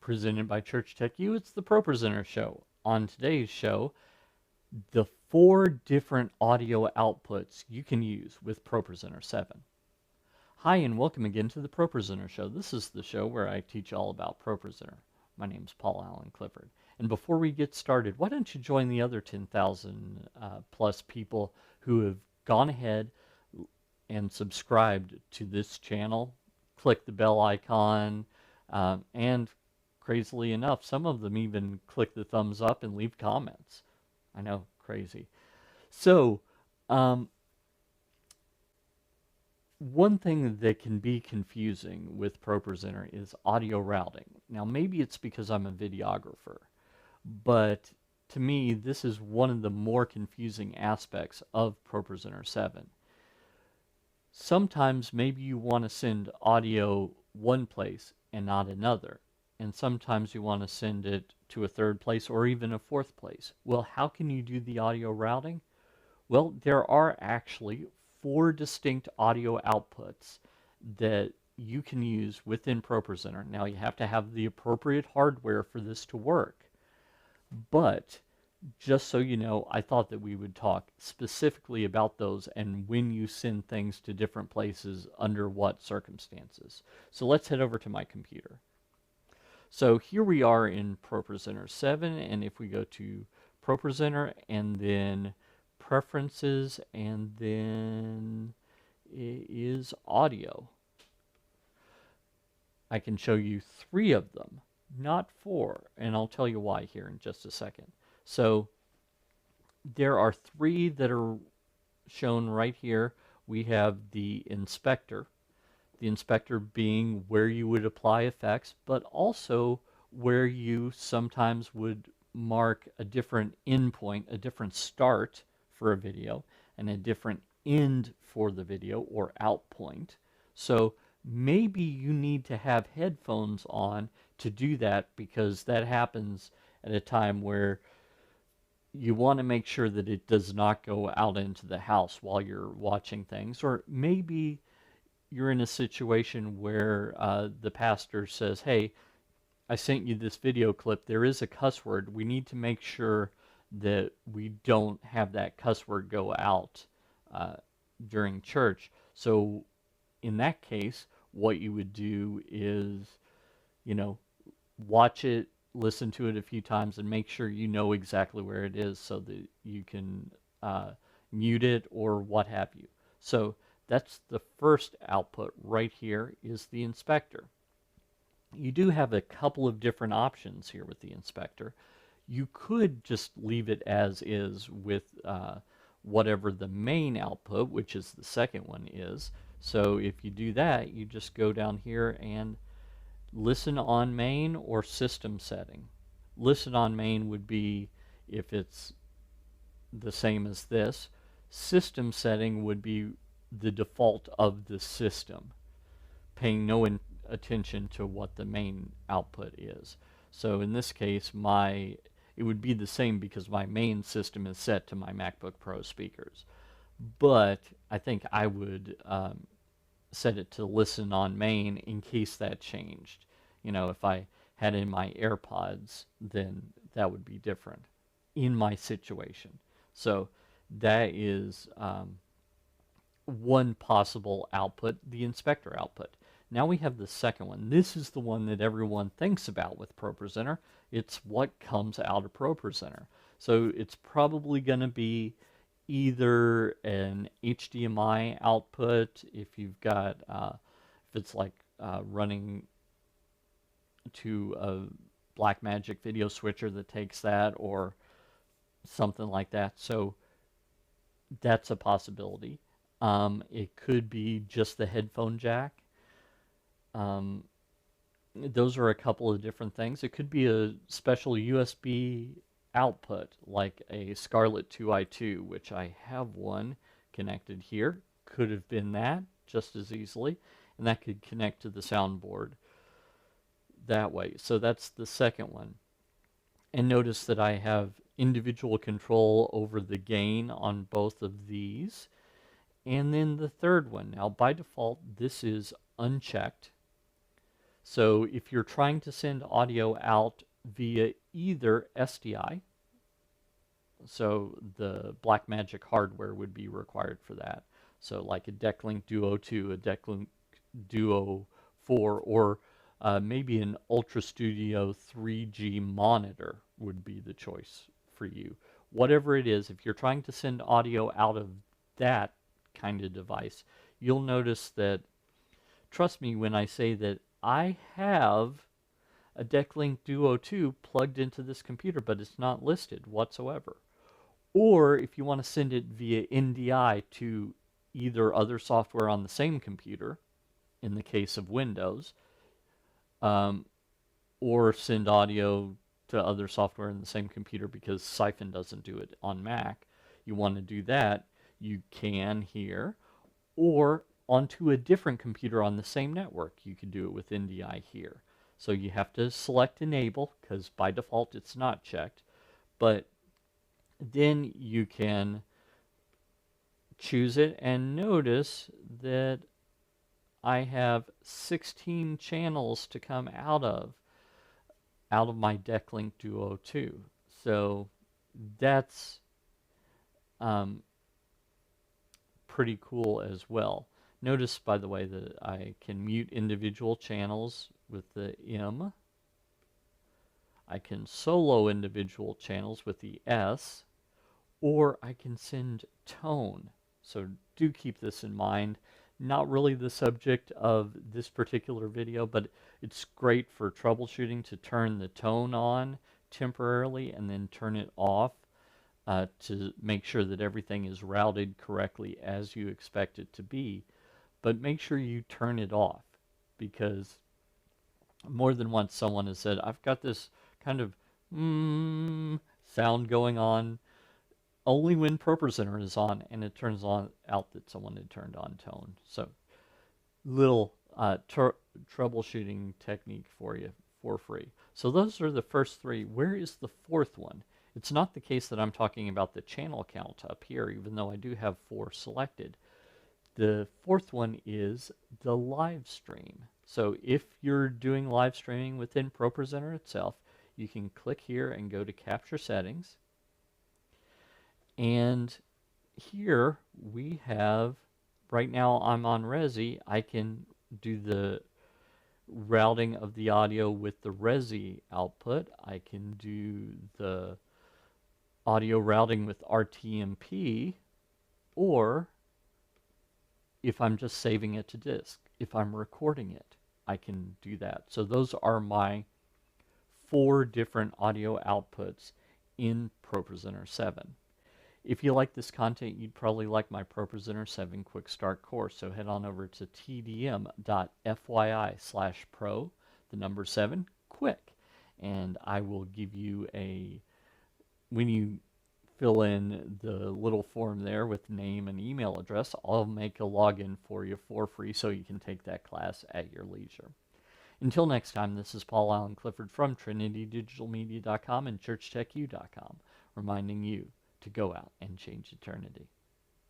presented by Church Tech U. It's the ProPresenter show. On today's show, the 4 different audio outputs you can use with ProPresenter 7. Hi, and welcome again to the ProPresenter show. This is the show where I teach all about ProPresenter. My name is Paul Allen Clifford. And before we get started, why don't you join the other 10,000 plus people who have gone ahead and subscribed to this channel, click the bell icon, and crazily enough, some of them even click the thumbs up and leave comments. I know, crazy. So, one thing that can be confusing with ProPresenter is audio routing. Now, maybe it's because I'm a videographer, but to me, this is one of the more confusing aspects of ProPresenter 7. Sometimes maybe you want to send audio one place and not another. And sometimes you want to send it to a third place or even a fourth place. Well, how can you do the audio routing? Well, there are actually 4 distinct audio outputs that you can use within ProPresenter. Now, you have to have the appropriate hardware for this to work. But just so you know, I thought that we would talk specifically about those and when you send things to different places under what circumstances. So let's head over to my computer. So here we are in ProPresenter 7, and if we go to ProPresenter and then Preferences and then it is Audio, I can show you 3 of them, not 4, and I'll tell you why here in just a second. So there are 3 that are shown right here. We have the inspector being where you would apply effects, but also where you sometimes would mark a different endpoint, a different start for a video, and a different end for the video or out point. So maybe you need to have headphones on to do that, because that happens at a time where you want to make sure that it does not go out into the house while you're watching things. Or maybe you're in a situation where the pastor says, hey, I sent you this video clip. There is a cuss word. We need to make sure that we don't have that cuss word go out during church. So in that case, what you would do is, watch it, listen to it a few times, and make sure you know exactly where it is so that you can mute it or what have you. So that's the first output right here, is the inspector. You do have a couple of different options here with the inspector. You could just leave it as is with whatever the main output, which is the second one, is. So if you do that, you just go down here and listen on main or system setting. Listen on main would be if it's the same as this. System setting would be the default of the system, paying no attention to what the main output is. So in this case, it would be the same because my main system is set to my MacBook Pro speakers. But I think I would set it to listen on main in case that changed. If I had in my AirPods, then that would be different in my situation. So that is one possible output, the inspector output. Now we have the second one. This is the one that everyone thinks about with ProPresenter. It's what comes out of ProPresenter. So it's probably going to be either an HDMI output, if you've got, if it's like running to a Blackmagic video switcher that takes that, or something like that. So that's a possibility. It could be just the headphone jack. Those are a couple of different things. It could be a special USB output, like a Scarlett 2i2, which I have one connected here. Could have been that just as easily, and that could connect to the soundboard that way. So that's the second one. And notice that I have individual control over the gain on both of these. And then the third one. Now by default, this is unchecked. So if you're trying to send audio out via either SDI, so the Blackmagic hardware would be required for that. So like a Decklink Duo 2, a Decklink Duo 4, or maybe an Ultra Studio 3G monitor would be the choice for you. Whatever it is, if you're trying to send audio out of that kind of device, you'll notice that, trust me when I say that I have a Decklink Duo 2 plugged into this computer, but it's not listed whatsoever. Or if you want to send it via NDI to either other software on the same computer, in the case of Windows, or send audio to other software in the same computer because Siphon doesn't do it on Mac, you want to do that, you can here, or onto a different computer on the same network. You could do it with NDI here. So you have to select enable because by default it's not checked, but then you can choose it and notice that I have 16 channels to come out of my Decklink Duo 2. So that's pretty cool as well. Notice, by the way, that I can mute individual channels with the M. I can solo individual channels with the S, or I can send tone. So do keep this in mind. Not really the subject of this particular video, but it's great for troubleshooting to turn the tone on temporarily and then turn it off to make sure that everything is routed correctly as you expect it to be. But make sure you turn it off, because more than once someone has said, I've got this kind of sound going on only when ProPresenter is on, and it turns out that someone had turned on tone. So little troubleshooting technique for you for free. So those are the first three. Where is the fourth one? It's not the case that I'm talking about the channel count up here, even though I do have 4 selected. The fourth one is the live stream. So if you're doing live streaming within ProPresenter itself, you can click here and go to Capture Settings. And here we have, right now I'm on Resi, I can do the routing of the audio with the Resi output. I can do the audio routing with RTMP, or if I'm just saving it to disk, if I'm recording it, I can do that. So those are my 4 different audio outputs in ProPresenter 7. If you like this content, you'd probably like my ProPresenter 7 Quick Start course. So head on over to TDM.fyi/pro, the number 7, quick. And I will give you when you fill in the little form there with name and email address, I'll make a login for you for free so you can take that class at your leisure. Until next time, this is Paul Allen Clifford from TrinityDigitalMedia.com and ChurchTechU.com, reminding you to go out and change eternity.